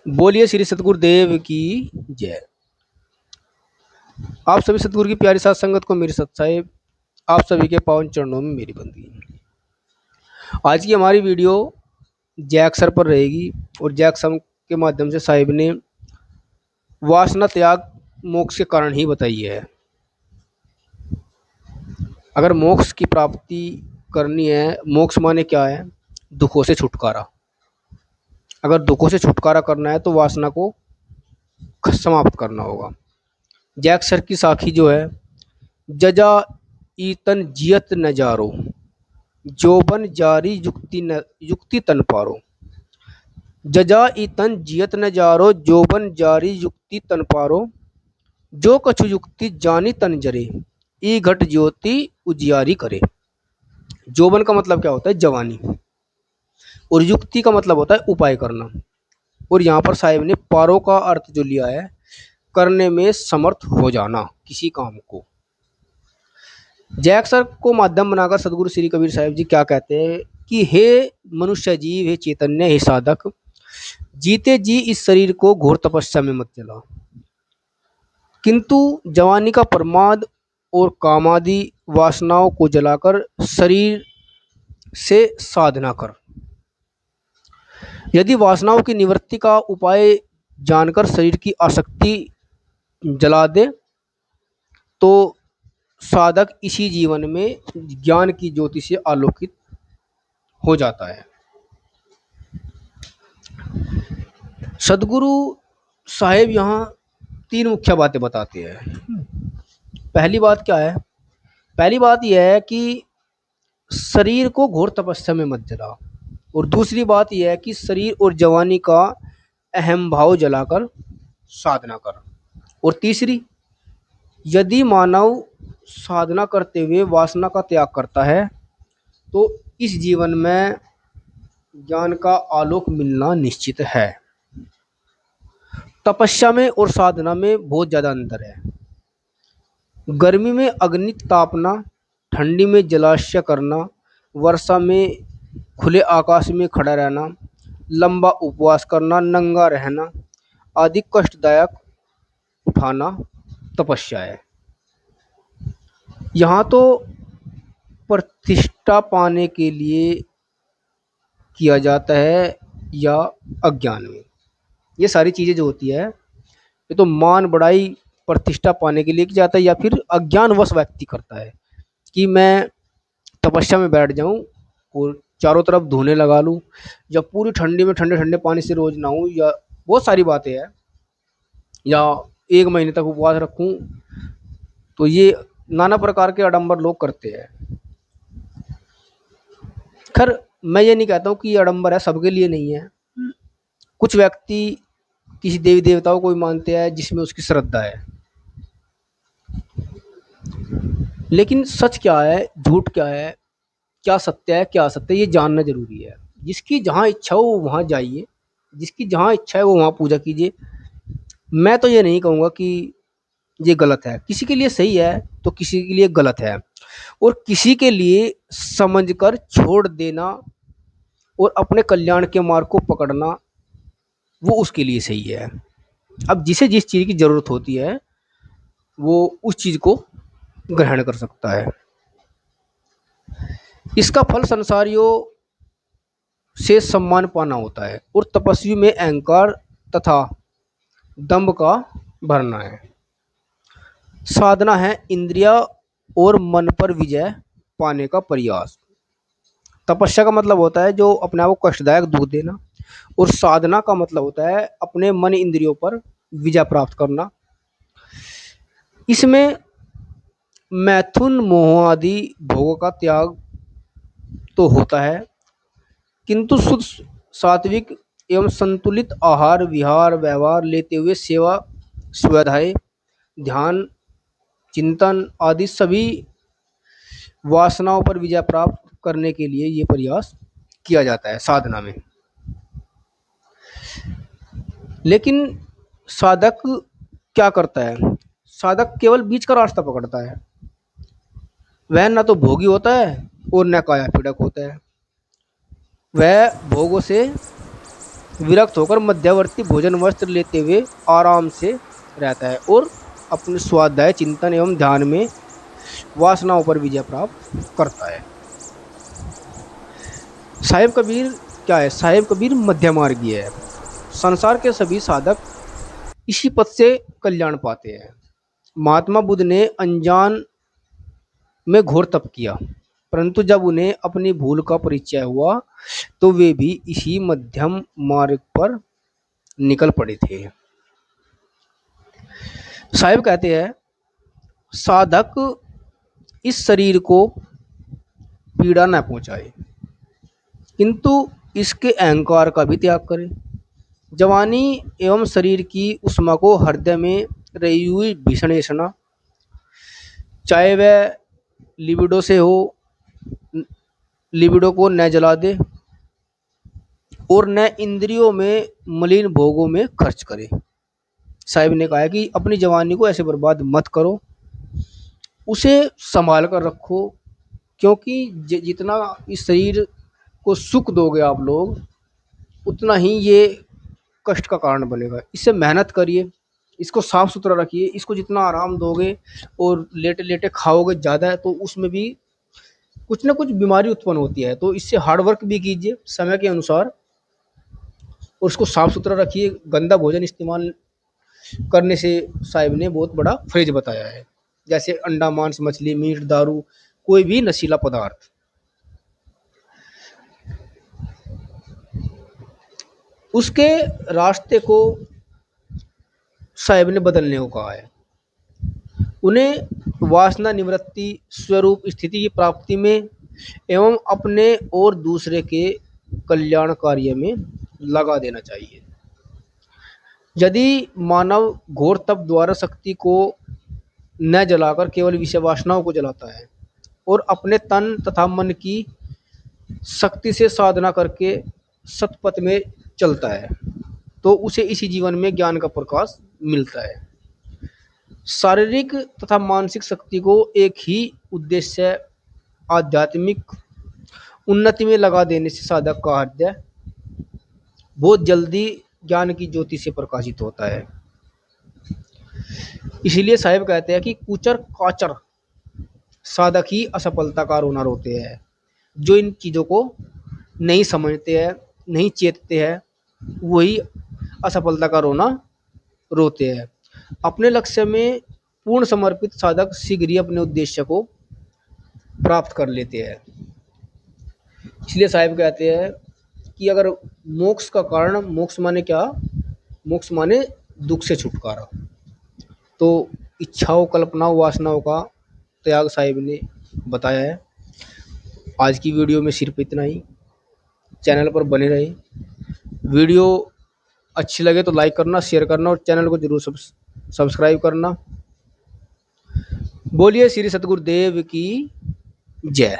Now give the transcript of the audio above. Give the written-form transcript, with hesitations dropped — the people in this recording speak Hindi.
बोलिए श्री सतगुरुदेव की जय। आप सभी सतगुरु की प्यारी साथ संगत को मेरी सत साहिब, आप सभी के पावन चरणों में मेरी बंदगी। आज की हमारी वीडियो जैक सर पर रहेगी और जैक सर के माध्यम से साहिब ने वासना त्याग मोक्ष के कारण ही बताई है। अगर मोक्ष की प्राप्ति करनी है, मोक्ष माने क्या है? दुखों से छुटकारा। अगर दुखों से छुटकारा करना है तो वासना को समाप्त करना होगा। जैक सर की साखी जो है, जजा ईतन जियत नजारो, जोबन जारी युक्ति तन पारो। जजा ईतन जियत नजारो, जोबन जारी युक्ति तन पारो। जो कछु युक्ति जानी तन जरे, ई घट ज्योति उजियारी करे। जोबन का मतलब क्या होता है? जवानी। और युक्ति का मतलब होता है उपाय करना। और यहाँ पर साहिब ने पारो का अर्थ जो लिया है, करने में समर्थ हो जाना किसी काम को। जैक सर को माध्यम बनाकर सदगुरु श्री कबीर साहिब जी क्या कहते हैं कि हे मनुष्य जीव, हे चैतन्य, हे साधक, जीते जी इस शरीर को घोर तपस्या में मत जला, किंतु जवानी का प्रमाद और कामादि वासनाओं को जलाकर शरीर से साधना कर। यदि वासनाओं की निवृत्ति का उपाय जानकर शरीर की आसक्ति जला दे तो साधक इसी जीवन में ज्ञान की ज्योति से आलोकित हो जाता है। सदगुरु साहेब यहाँ तीन मुख्य बातें बताते हैं। पहली बात क्या है? पहली बात यह है कि शरीर को घोर तपस्या में मत जला। और दूसरी बात यह है कि शरीर और जवानी का अहम भाव जलाकर साधना कर। और तीसरी, यदि मानव साधना करते हुए वासना का त्याग करता है तो इस जीवन में ज्ञान का आलोक मिलना निश्चित है। तपस्या में और साधना में बहुत ज़्यादा अंतर है। गर्मी में अग्नि तापना, ठंडी में जलाशय करना, वर्षा में खुले आकाश में खड़ा रहना, लंबा उपवास करना, नंगा रहना आदि कष्टदायक उठाना तपस्या है। यहाँ तो प्रतिष्ठा पाने के लिए किया जाता है या अज्ञान में। ये सारी चीज़ें जो होती है, ये तो मान बढ़ाई प्रतिष्ठा पाने के लिए किया जाता है या फिर अज्ञानवश व्यक्ति करता है कि मैं तपस्या में बैठ जाऊं और चारों तरफ धोने लगा लूं, या पूरी ठंडी में ठंडे ठंडे पानी से रोज नहाऊं, या बहुत सारी बातें हैं, या 1 महीने तक उपवास रखूं। तो ये नाना प्रकार के आडंबर लोग करते हैं। खैर, मैं ये नहीं कहता हूँ कि ये आडंबर है, सबके लिए नहीं है। कुछ व्यक्ति किसी देवी देवताओं को भी मानते हैं जिसमें उसकी श्रद्धा है, लेकिन सच क्या है, झूठ क्या है, क्या सत्य है, क्या असत्य है, ये जानना जरूरी है। जिसकी जहाँ इच्छा हो वहाँ जाइए, जिसकी जहाँ इच्छा है वो वहाँ पूजा कीजिए। मैं तो ये नहीं कहूँगा कि ये गलत है। किसी के लिए सही है तो किसी के लिए गलत है, और किसी के लिए समझकर छोड़ देना और अपने कल्याण के मार्ग को पकड़ना, वो उसके लिए सही है। अब जिसे जिस चीज़ की ज़रूरत होती है वो उस चीज़ को ग्रहण कर सकता है। इसका फल संसारियों से सम्मान पाना होता है और तपस्वी में अहंकार तथा दंभ का भरना है। साधना है इंद्रिया और मन पर विजय पाने का प्रयास। तपस्या का मतलब होता है जो अपने आप को कष्टदायक दुख देना, और साधना का मतलब होता है अपने मन इंद्रियों पर विजय प्राप्त करना। इसमें मैथुन मोह आदि भोगों का त्याग तो होता है, किंतु शुद्ध सात्विक एवं संतुलित आहार विहार व्यवहार लेते हुए सेवा, स्वाध्याय, ध्यान, चिंतन आदि सभी वासनाओं पर विजय प्राप्त करने के लिए ये प्रयास किया जाता है साधना में। लेकिन साधक क्या करता है? साधक केवल बीच का रास्ता पकड़ता है। वह न तो भोगी होता है और न काया पीड़क होता है। वह भोगों से विरक्त होकर मध्यवर्ती भोजन वस्त्र लेते हुए आराम से रहता है और अपने स्वाध्याय चिंतन एवं ध्यान में वासनाओं पर विजय प्राप्त करता है। साहिब कबीर क्या है? साहिब कबीर मध्य मार्गीय है। संसार के सभी साधक इसी पथ से कल्याण पाते हैं। महात्मा बुद्ध ने अनजान में घोर तप किया, परंतु जब उन्हें अपनी भूल का परिचय हुआ तो वे भी इसी मध्यम मार्ग पर निकल पड़े थे। साहिब कहते हैं, साधक इस शरीर को पीड़ा न पहुंचाए, किंतु इसके अहंकार का भी त्याग करे। जवानी एवं शरीर की उष्मा को हृदय में रही हुई भीषण ऐसा, चाहे वह लिबिडो से हो, लिबिडो को न जला दे और न इंद्रियों में मलिन भोगों में खर्च करे। साहिब ने कहा है कि अपनी जवानी को ऐसे बर्बाद मत करो, उसे संभाल कर रखो, क्योंकि जितना इस शरीर को सुख दोगे आप लोग, उतना ही ये कष्ट का कारण बनेगा। इससे मेहनत करिए, इसको साफ सुथरा रखिए। इसको जितना आराम दोगे और लेटे लेटे खाओगे ज़्यादा, तो उसमें भी कुछ ना कुछ बीमारी उत्पन्न होती है। तो इससे हार्ड वर्क भी कीजिए समय के अनुसार और उसको साफ सुथरा रखिए। गंदा भोजन इस्तेमाल करने से साहिब ने बहुत बड़ा फ्रेज बताया है, जैसे अंडा, मांस, मछली, मीट, दारू, कोई भी नशीला पदार्थ। उसके रास्ते को साहिब ने बदलने को कहा है। उन्हें वासना निवृत्ति, स्वरूप स्थिति की प्राप्ति में एवं अपने और दूसरे के कल्याण कार्य में लगा देना चाहिए। यदि मानव घोर तप द्वारा शक्ति को न जलाकर केवल विषय वासनाओं को जलाता है और अपने तन तथा मन की शक्ति से साधना करके सतपथ में चलता है, तो उसे इसी जीवन में ज्ञान का प्रकाश मिलता है। शारीरिक तथा मानसिक शक्ति को एक ही उद्देश्य, आध्यात्मिक उन्नति में लगा देने से साधक का हृदय बहुत जल्दी ज्ञान की ज्योति से प्रकाशित होता है। इसीलिए साहिब कहते हैं कि कुचर काचर साधक ही असफलता का रोना रोते हैं। जो इन चीज़ों को नहीं समझते हैं, नहीं चेतते हैं, वही असफलता का रोना रोते हैं। अपने लक्ष्य में पूर्ण समर्पित साधक शीघ्र ही अपने उद्देश्य को प्राप्त कर लेते हैं। इसलिए साहिब कहते हैं कि अगर मोक्ष का कारण, मोक्ष माने क्या? मोक्ष माने दुख से छुटकारा। तो इच्छाओं, कल्पनाओं, वासनाओं का त्याग साहिब ने बताया है। आज की वीडियो में सिर्फ इतना ही। चैनल पर बने रहे। वीडियो अच्छी लगे तो लाइक करना, शेयर करना और चैनल को जरूर सब्सक्राइब करना। बोलिए श्री सतगुरुदेव की जय।